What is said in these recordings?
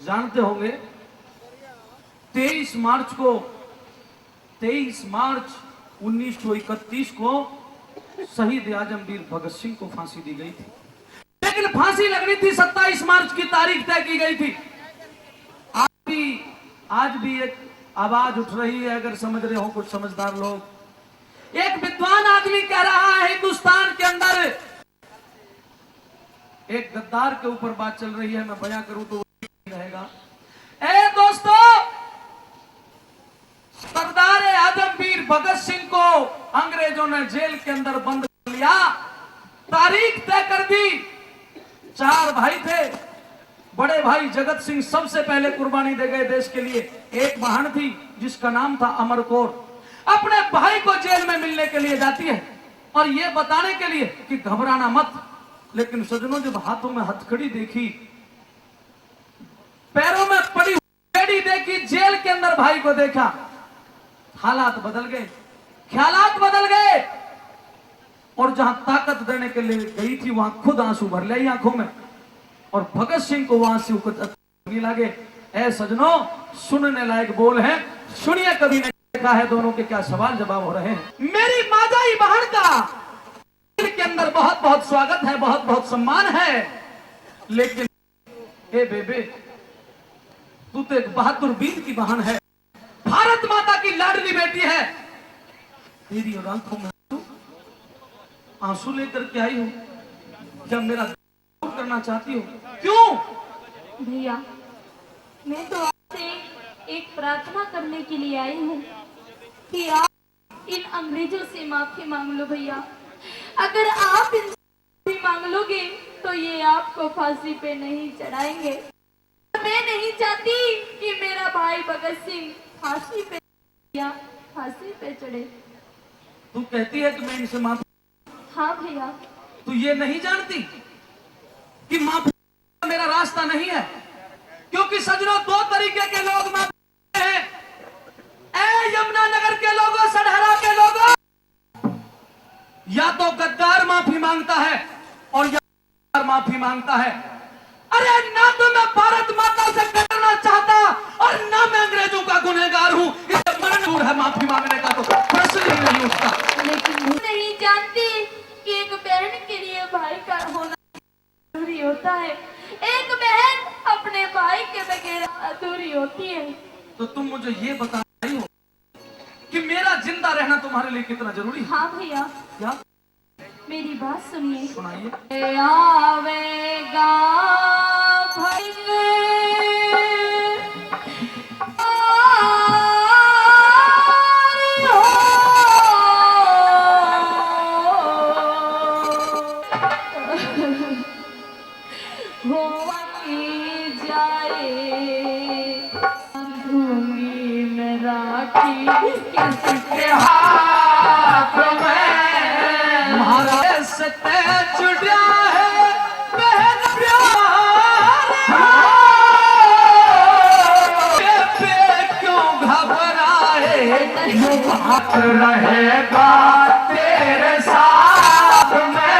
जानते होंगे 23 मार्च 1931 को शहीद आजम वीर भगत सिंह को फांसी दी गई थी, लेकिन फांसी लगनी थी 27 मार्च की तारीख तय की गई थी। आज भी एक आवाज उठ रही है, अगर समझ रहे हो कुछ समझदार लोग। एक विद्वान आदमी कह रहा है हिंदुस्तान के अंदर एक गद्दार के ऊपर बात चल रही है, मैं बयां करूं तो रहेगा। ए दोस्तों, सरदार आजम वीर भगत सिंह को अंग्रेजों ने जेल के अंदर बंद कर लिया, तारीख तय कर दी। 4 भाई थे, बड़े भाई जगत सिंह सबसे पहले कुर्बानी दे गए देश के लिए। एक बहन थी जिसका नाम था अमर कौर, अपने भाई को जेल में मिलने के लिए जाती है और यह बताने के लिए कि घबराना मत। लेकिन सज्जनों, जब हाथों में हथकड़ी देखी, पैरों में पड़ी बेड़ी देखी, जेल के अंदर भाई को देखा, हालात बदल गए, ख्यालात बदल गए। और जहां ताकत देने के लिए गई थी वहां खुद आंसू भर ले आंखों में, और भगत सिंह को वहां से नहीं लगे। ऐ सजनों, सुनने लायक बोल है, सुनिए। कभी नहीं देखा है दोनों के क्या सवाल जवाब हो रहे हैं। मेरी माजाई बहन का के अंदर बहुत बहुत स्वागत है, बहुत बहुत सम्मान है, लेकिन ए बेबे, तू तो एक बहादुर वीर की बहन है, भारत माता की लाडली बेटी है। तेरी आंखों में आंसू लेकर के आई हूं, जब मेरा करना चाहती हो? क्यों? भैया, मैं तो आपसे एक प्रार्थना करने के लिए आई हूँ कि आप इन अंग्रेजों से माफी मांग लो। भैया, अगर आप इनसे माफी मांग लोगे तो ये आपको फांसी पे नहीं चढ़ाएंगे। मैं नहीं चाहती कि मेरा भाई भगत सिंह फांसी पे या फांसी पे चढ़े। तू कहती है कि मैं इनसे माफी? हाँ भैया। तू ये नहीं जानती कि माफी मेरा रास्ता नहीं है? क्योंकि सजनों, 2 तरीके के लोग माफी हैं। ए यमुनानगर के लोगों, सढ़हरा के लोगों, या तो गद्दार माफी मांगता है और या माफी मांगता है। अरे ना तो मैं भारत माता से करना चाहता और ना मैं अंग्रेजों का गुनहगार हूं। इससे मंजूर है माफी मांगने का, तो प्रश्न ही नहीं उठता। लेकिन नहीं जानती कि एक बहन के लिए भाई का होना जरूरी होता है। एक बहन अपने भाई के बगैर अधूरी होती है। तो तुम मुझे ये बता रही हो कि मेरा जिंदा रहना तुम्हारे लिए कितना जरूरी है? हाँ भैया। क्या? मेरी बात सुनिए। सुनाइए। आवेगा भाई किसके हाथ में महाराज से जुड़ा है बहन प्यार, क्यों घबराए, हाथ रहेगा तेरे साथ में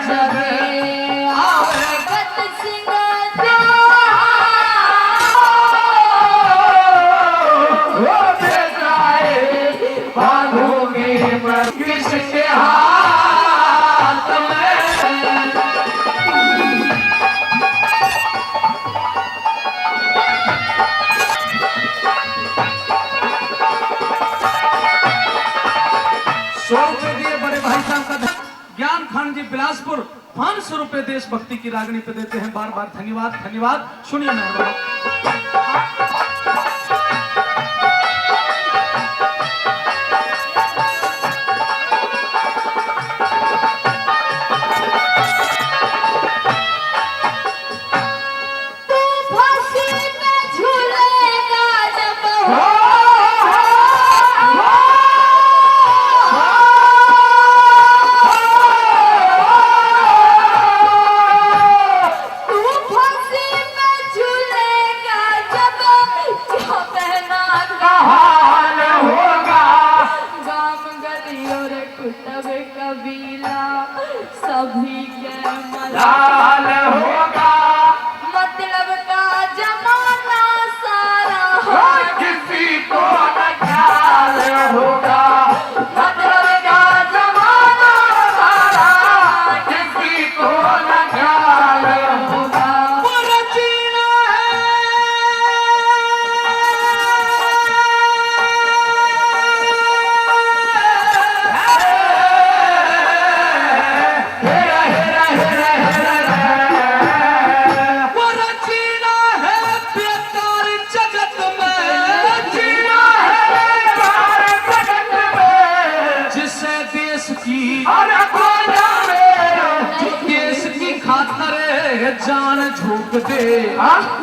जब भगत सिंह किसके हाथ में। ₹100 दिए बड़े भाई साहब का ज्ञान खान जी बिलासपुर 500 रुपए देशभक्ति की रागनी पे देते हैं। बार बार धन्यवाद, धन्यवाद। सुनिए मेहरबान।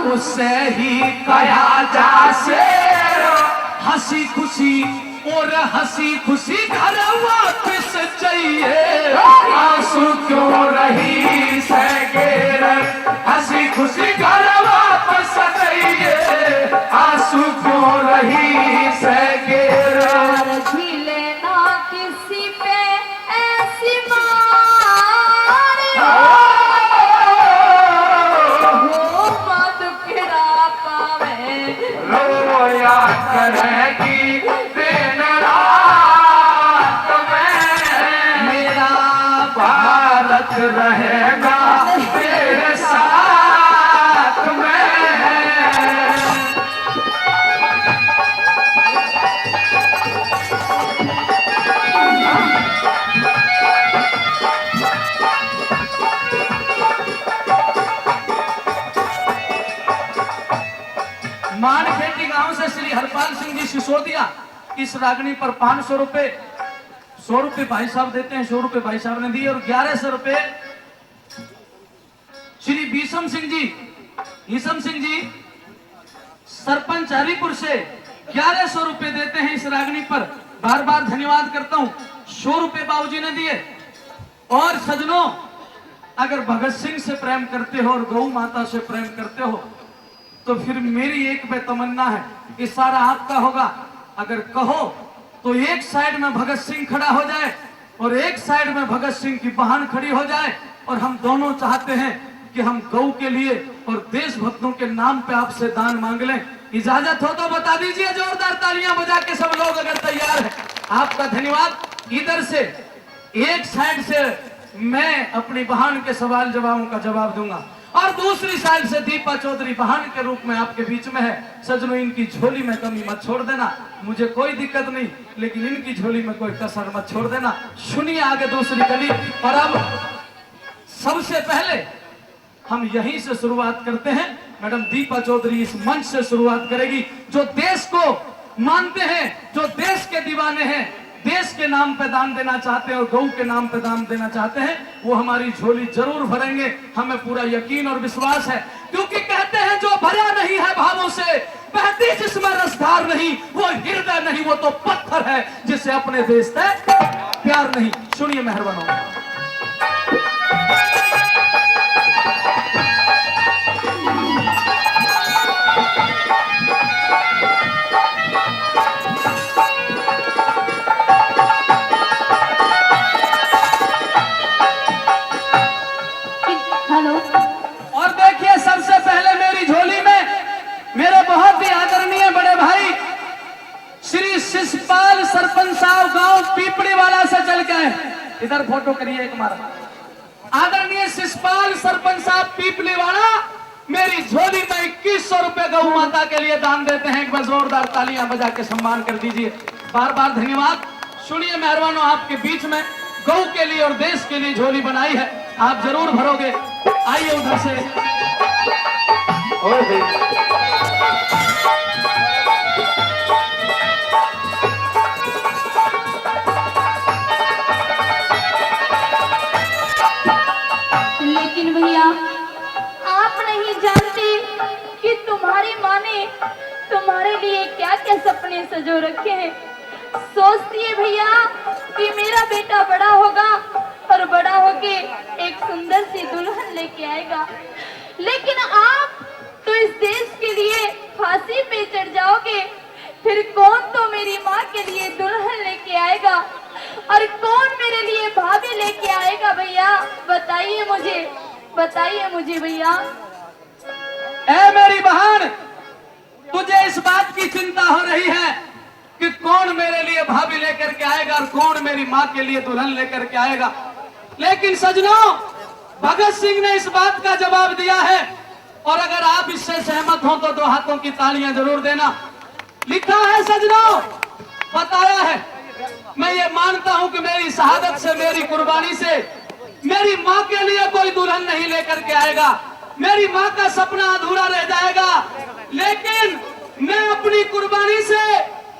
उससे ही कया जा शेर, हंसी खुशी और हंसी खुशी घर वापस चाहिए, आंसू क्यों रही सगेर, हंसी खुशी घर वापस चाहिए, आंसू क्यों रही सगेर। झीले ना किसी पे ऐसी मार, वो मत फिरा पावे, रोया करेगी दिन रात में, मेरा भारत रहेगा तेरे साथ में। मानखेटी गांव से श्री हरपाल सिंह जी सिसोदिया इस रागनी पर 500 रुपए, 100 रुपए भाई साहब देते हैं, 100 रुपए भाई साहब ने दिए, और 1100 रुपए श्री भीषम सिंह जी सरपंच हरिपुर से 1100 रुपए देते हैं इस रागनी पर। बार बार धन्यवाद करता हूं। 100 रुपए बाबूजी ने दिए। और सजनों, अगर भगत सिंह से प्रेम करते हो और गौ माता से प्रेम करते हो तो फिर मेरी एक तमन्ना है कि सारा आपका होगा। अगर कहो तो एक साइड में भगत सिंह खड़ा हो जाए और एक साइड में भगत सिंह की बहन खड़ी हो जाए, और हम दोनों चाहते हैं कि हम गौ के लिए और देशभक्तों के नाम पे आपसे दान मांग लें। इजाजत हो तो बता दीजिए, जोरदार तालियां बजा के सब लोग अगर तैयार हैं। आपका धन्यवाद। इधर से एक साइड से मैं अपनी बहन के सवाल जवाबों का जवाब दूंगा और दूसरी साइड से दीपा चौधरी बहन के रूप में आपके बीच में है। सजनों, इनकी झोली में कमी मत छोड़ देना, मुझे कोई दिक्कत नहीं, लेकिन इनकी झोली में कोई कसर मत छोड़ देना। सुनिए आगे दूसरी कली। और अब सबसे पहले हम यहीं से शुरुआत करते हैं। मैडम दीपा चौधरी इस मंच से शुरुआत करेगी। जो देश को मानते हैं, जो देश के दीवाने हैं, देश के नाम पे दान देना चाहते हैं और गौ के नाम पे दान देना चाहते हैं, वो हमारी झोली जरूर भरेंगे। हमें पूरा यकीन और विश्वास है, क्योंकि कहते हैं जो भरा नहीं है भावों से, बहती जिसमें रसधार नहीं, वो हृदय नहीं, वो तो पत्थर है जिसे अपने देश से प्यार नहीं। सुनिए मेहरबान। हेलो। और देखिए, सबसे पहले मेरी झोली में मेरे बहुत ही आदरणीय बड़े भाई श्री शिषपाल सरपंच साहब गांव पीपड़ी वाला से चल के आए। इधर फोटो करिए एक हमारा। आदरणीय शिषपाल सरपंच साहब पीपली वाला मेरी झोली में 2100 रुपए गौ माता के लिए दान देते हैं। एक बार जोरदार तालियां बजा के सम्मान कर दीजिए। बार बार धन्यवाद। सुनिए मेहरबानों, आपके बीच में गौ के लिए और देश के लिए झोली बनाई है, आप जरूर भरोगे। आइए उधर से। लेकिन भैया, आप नहीं जानते कि तुम्हारी माँ ने तुम्हारे लिए क्या क्या सपने सजो रखे हैं। सोचती है भैया कि मेरा बेटा बड़ा होगा और बड़ा होके एक सुंदर सी दुल्हन लेके आएगा, लेकिन आप तो इस देश के लिए फांसी पे चढ़ जाओगे। फिर कौन तो मेरी माँ के लिए दुल्हन लेके आएगा और कौन मेरे लिए भाभी लेके आएगा? भैया बताइए मुझे भैया। ऐ मेरी बहन, तुझे इस बात की चिंता हो रही है कि कौन मेरे लिए भाभी लेकर के आएगा और कौन मेरी माँ के लिए दुल्हन लेकर के आएगा। लेकिन सजनों, भगत सिंह ने इस बात का जवाब दिया है, और अगर आप इससे सहमत हो तो 2 हाथों की तालियां जरूर देना। लिखा है सजनों, बताया है। मैं ये मानता हूं कि मेरी शहादत से, मेरी कुर्बानी से मेरी माँ के लिए कोई दुल्हन नहीं लेकर के आएगा, मेरी माँ का सपना अधूरा रह जाएगा। लेकिन मैं अपनी कुर्बानी से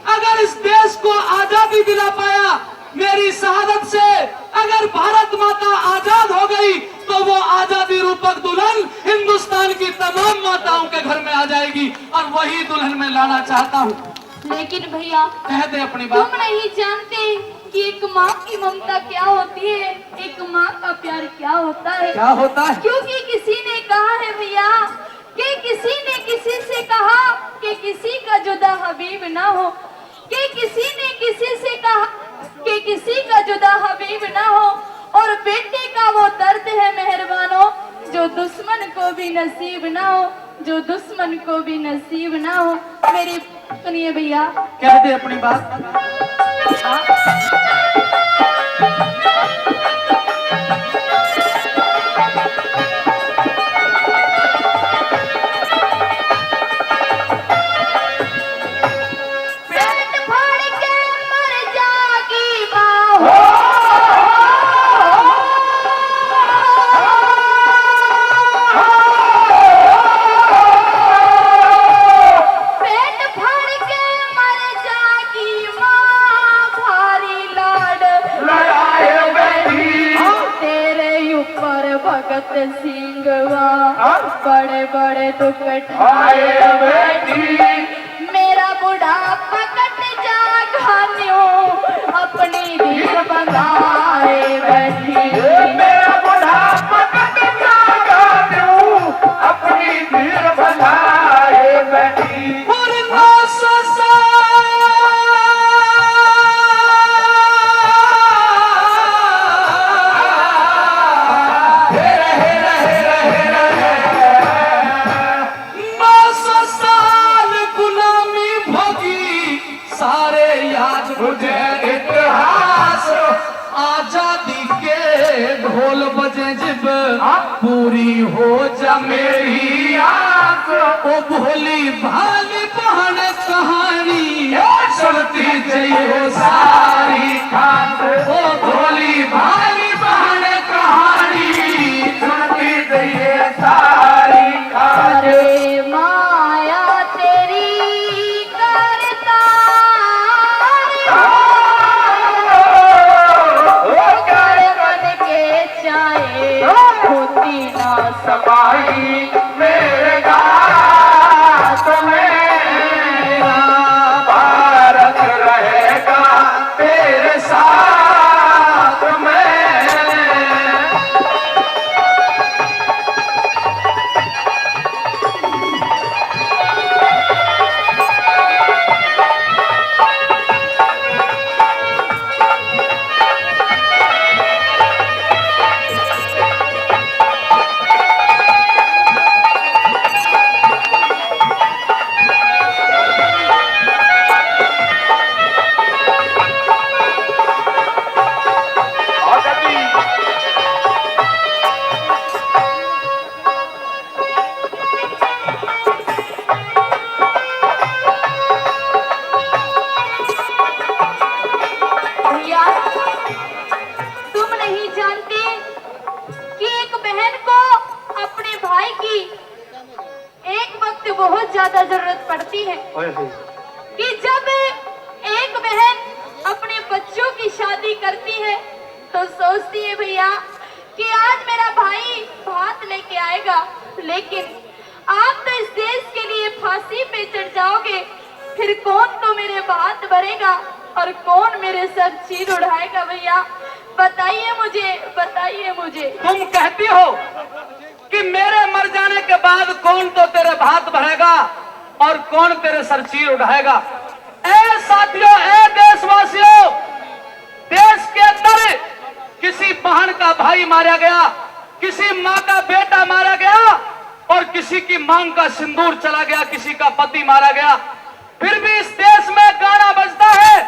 अगर इस देश को आजादी दिला पाया, मेरी शहादत से अगर भारत माता आजाद हो गई, तो वो आजादी रूपक दुल्हन हिंदुस्तान की तमाम माताओं के घर में आ जाएगी और वही दुल्हन मैं लाना चाहता हूँ। लेकिन भैया कह दे अपनी बात। तुम नहीं जानते कि एक माँ की ममता क्या होती है, एक माँ का प्यार क्या होता है। क्या होता है? क्योंकि किसी ने कहा है भैया कि किसी ने किसी से कहा कि किसी का जुदा हबीब ना हो, कि किसी ने किसी से कहा कि किसी का जुदा हबीब ना हो, और बेटे का वो दर्द है मेहरबानों जो दुश्मन को भी नसीब ना हो, जो दुश्मन को भी नसीब ना हो। मेरी सुनिए भैया। कह दे अपनी बात। बड़े बड़े दुख ठाए बैठी, मेरा बुढ़ापा कट जा घानियों अपनी धीर बंधाए बैठी, मेरा बुढ़ापा कट जा घानियों अपनी धीर बंधाए बैठी। मुझे इतिहास आजादी के ढोल बजे जब पूरी हो जा मेरी आस, ओ भोली भाली बहन कहानी सुनती जइयो सारी खास, ओ भोली भाली बहन कहानी सुनती जइयो सारी खास। अरे माया तेरी करता होती ना सफाई मेरे गात में, भारत रहेगा तेरे साथ में। बहुत ज्यादा जरूरत पड़ती है कि जब एक बहन अपने बच्चों की शादी करती है तो सोचती है भैया कि आज मेरा भाई भात लेके आएगा, लेकिन आप तो इस देश के लिए फांसी पे चढ़ जाओगे, फिर कौन तो मेरे भात भरेगा और कौन मेरे सर चीर उड़ाएगा। भैया बताइए मुझे, बताइए मुझे। तुम कहती हो कि मेरे मर जाने के बाद कौन तो तेरे भात भरेगा और कौन तेरे सर चीर उठाएगा। ए साथियों, ए देशवासियों, देश के अंदर किसी बहन का भाई मारा गया, किसी माँ का बेटा मारा गया और किसी की मांग का सिंदूर चला गया, किसी का पति मारा गया, फिर भी इस देश में गाना बजता है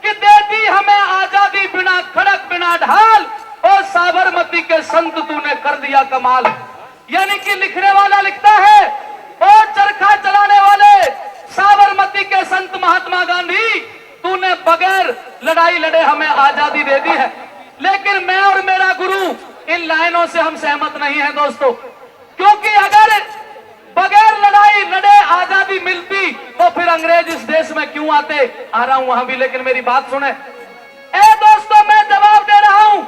कि दे दी हमें आजादी बिना खड़क बिना ढाल, और साबरमती के संत तूने कर दिया कमाल। यानी कि लिखने वाला लिखता है, और चरखा चलाने वाले साबरमती के संत महात्मा गांधी, तूने बगैर लड़ाई लड़े हमें आजादी दे दी है। लेकिन मैं और मेरा गुरु इन लाइनों से हम सहमत नहीं है दोस्तों, क्योंकि अगर बगैर लड़ाई लड़े आजादी मिलती तो फिर अंग्रेज इस देश में क्यों आते। आ रहा हूं वहां भी, लेकिन मेरी बात सुने। ए दोस्तों, मैं जवाब दे रहा हूं,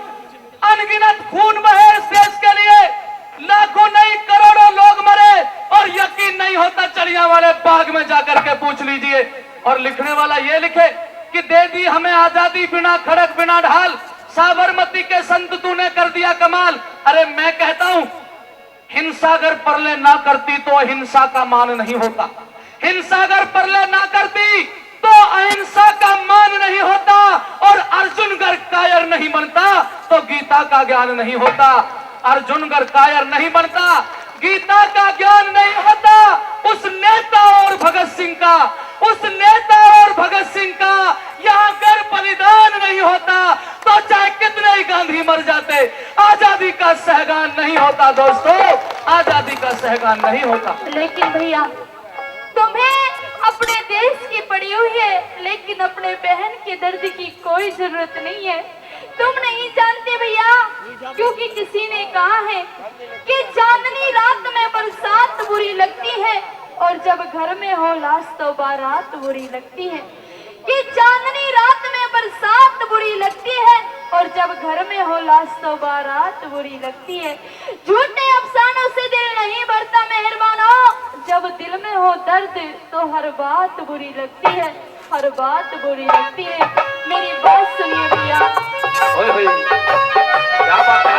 अनगिनत खून बहे इस देश के लिए, वाले बाग में जाकर के पूछ लीजिए। और लिखने वाला ये लिखे कि दे दी हमें आजादी बिना खड़क बिना ढाल, साबरमती के संत तूने कर दिया कमाल। अरे मैं कहता हूं, हिंसा अगर परले ना करती तो अहिंसा का मान नहीं होता, हिंसा अगर परले ना करती तो अहिंसा का मान नहीं होता, और अर्जुन अगर कायर नहीं बनता तो गीता का ज्ञान नहीं होता। अर्जुन अगर कायर नहीं बनता, गीता का ज्ञान नहीं होता। उस नेता और भगत सिंह का, उस नेता और भगत सिंह का यहाँ अगर बलिदान नहीं होता तो चाहे कितने ही गांधी मर जाते, आजादी का सहगान नहीं होता। दोस्तों, आजादी का सहगान नहीं होता। लेकिन भैया, तुम्हें अपने देश की पड़ी हुई है, लेकिन अपने बहन के दर्द की कोई जरूरत नहीं है। तुम नहीं जानते भैया, क्योंकि किसी ने कहा है कि चांदनी रात में बरसात बुरी लगती है, और जब घर में हो लाश तो बारात बुरी लगती है। कि चांदनी रात में बरसात बुरी लगती है, और जब घर में हो लाश तो बारात बुरी लगती है। झूठे अफसानों से दिल नहीं भरता मेहरबानो, जब दिल में हो दर्द तो हर बात बुरी लगती है, हर बात बुरी लगती है। मेरी बात सुनिए भैया। ओए क्या बात है?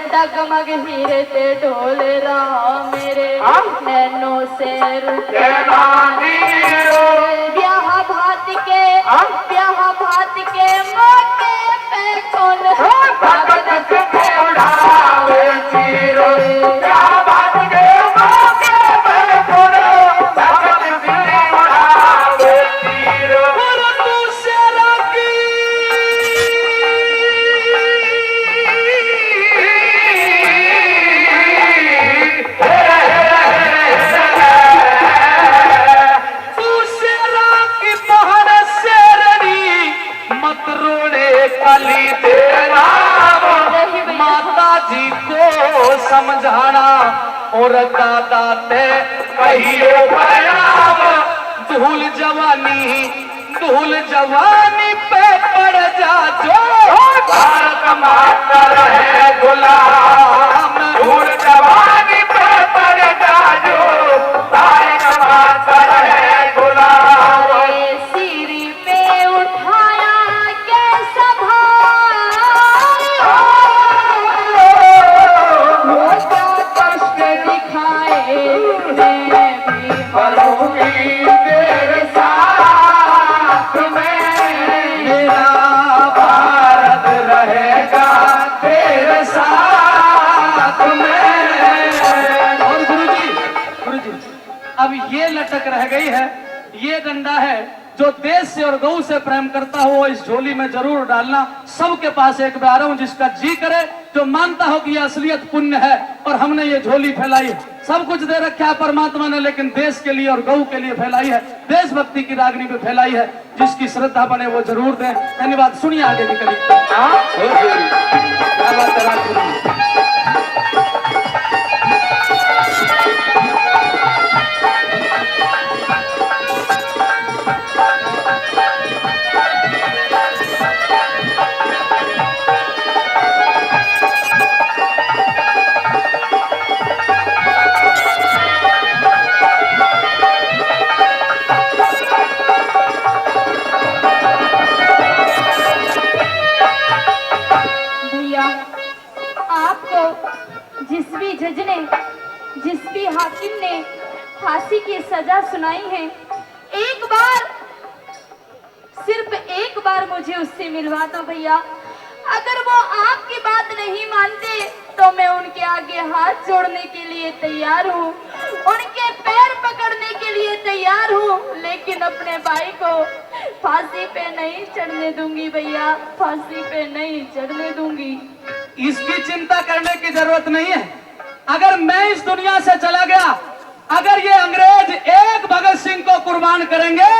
डगमग हीरे ते ढोल रहा मेरे नैनों से ब्याह भात के मौके पे कौन भगत से उड़ावे चीरो। ब्याह भात के मौके पे कौन भगत से उड़ावे चीरो। समझाना और दादा ते कहिए परिणाम, धूल जवानी पे पड़ जा जो भारत माता रहे गुलाम। धूल जवानी पे पड़ जा जो भारत माता रहे गुलाम। सिर पे उठाया कैसा अब ये लटक रह गई है, ये डंडा है। जो देश से और गौ से प्रेम करता हो वो इस झोली में जरूर डालना। सबके पास एक बार हूं, जिसका जी करे, जो मानता हो कि ये असलियत पुण्य है और हमने ये झोली फैलाई है। सब कुछ दे रखा है परमात्मा ने, लेकिन देश के लिए और गौ के लिए फैलाई है, देशभक्ति की रागनी पे फैलाई है। जिसकी श्रद्धा बने वो जरूर दें। धन्यवाद। सुनिए आगे निकलिए। जज ने, जिस भी हाकिम ने फांसी की सजा सुनाई है, एक बार, सिर्फ एक बार मुझे उससे मिलवा दो भैया। अगर वो आपकी बात नहीं मानते तो मैं उनके आगे हाथ जोड़ने के लिए तैयार हूँ, उनके पैर पकड़ने के लिए तैयार हूँ, लेकिन अपने भाई को फांसी पे नहीं चढ़ने दूंगी भैया, फांसी पे नहीं चढ़ने दूंगी। इसकी चिंता करने की जरूरत नहीं है। अगर मैं इस दुनिया से चला गया अगर ये अंग्रेज एक भगत सिंह को कुर्बान करेंगे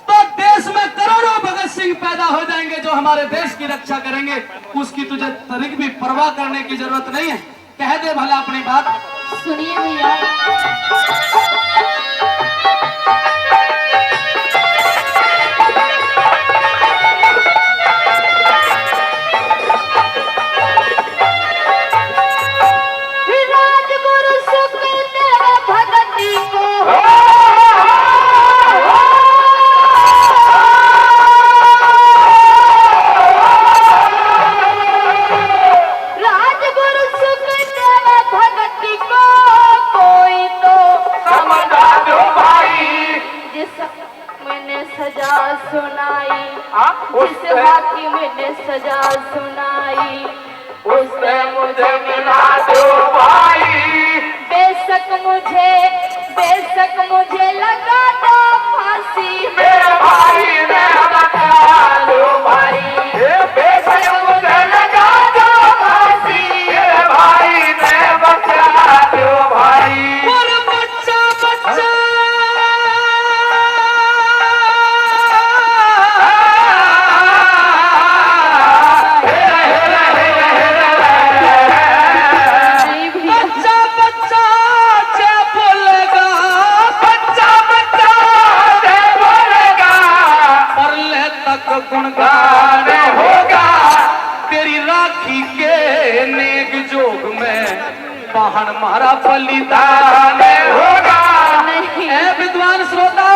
तो देश में करोड़ों भगत सिंह पैदा हो जाएंगे जो हमारे देश की रक्षा करेंगे। उसकी तुझे तरीक भी परवाह करने की जरूरत नहीं है। कह दे भला अपनी बात। सुनिए भैया, राजगुरु सुखदेव भगत को राजगुरु सुखदेव भगत को कोई तो समझा दो भाई। जिस मैंने सजा सुनाई, उस जिस हाकिम ने सजा सुनाई, उससे मुझे मिला दो भाई। बेशक मुझे लगा दो फांसी। मेरे भाई ने बचा लो भाई, बेशक मुझे लगा दो फांसी। मेरे भाई ने बचा लो भाई। और बच्चा बच्चा नहीं भैया, बच्चा बच्चा जय बोलेगा, बच्चा बच्चा जय बोलेगा, परले तक गान गुणगान होगा। तेरी राखी के नेक जोग में वाहन मारा बलिदान गान होगा। नहीं ए विद्वान श्रोता,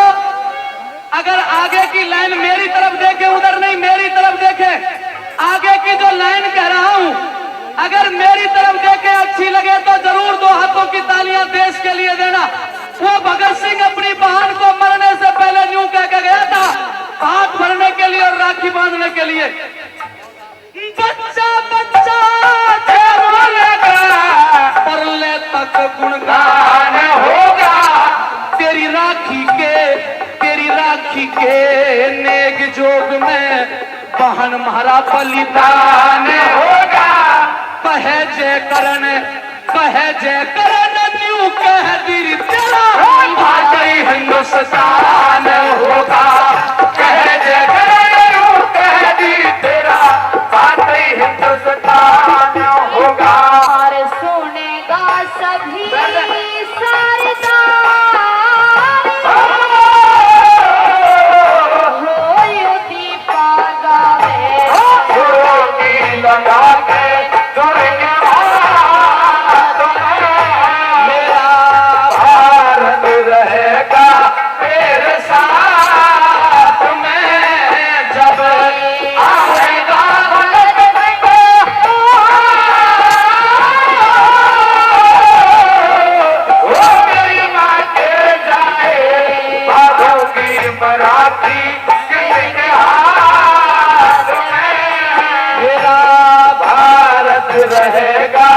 अगर आगे की लाइन मेरी तरफ देखे, उधर नहीं मेरी तरफ देखे, आगे की जो लाइन कह रहा हूं अगर मेरी तरफ देखे अच्छी लगे तो जरूर दो हाथों की तालियां देश के लिए देना। वो भगत सिंह अपनी बहन को मरने से पहले यूं कह के गया था, हाथ भरने के लिए और राखी बांधने के लिए, बच्चा बच्चा जय बोलेगा, परले तक गुणगान गान होगा। तेरी राखी के नेक जोग में बहन मारा बलिदान गान होगा। कहे जय करण न्यू कह दी तेरा भाई हिंदुस्तान होगा। कह जय करो कह दी तेरा भाई हिंदुस्तान होगा। और सुनेगा सभी सरदार, हो दीपा गावे। होगी लगा के जोड़ेंगे हाथ में। मेरा भारत रहेगा तेरे साथ में। जब आएगा भगत सिंह, वो मेरी माँ के जाए भागोगी बराती किसी के हाथ में। मेरा भारत रहेगा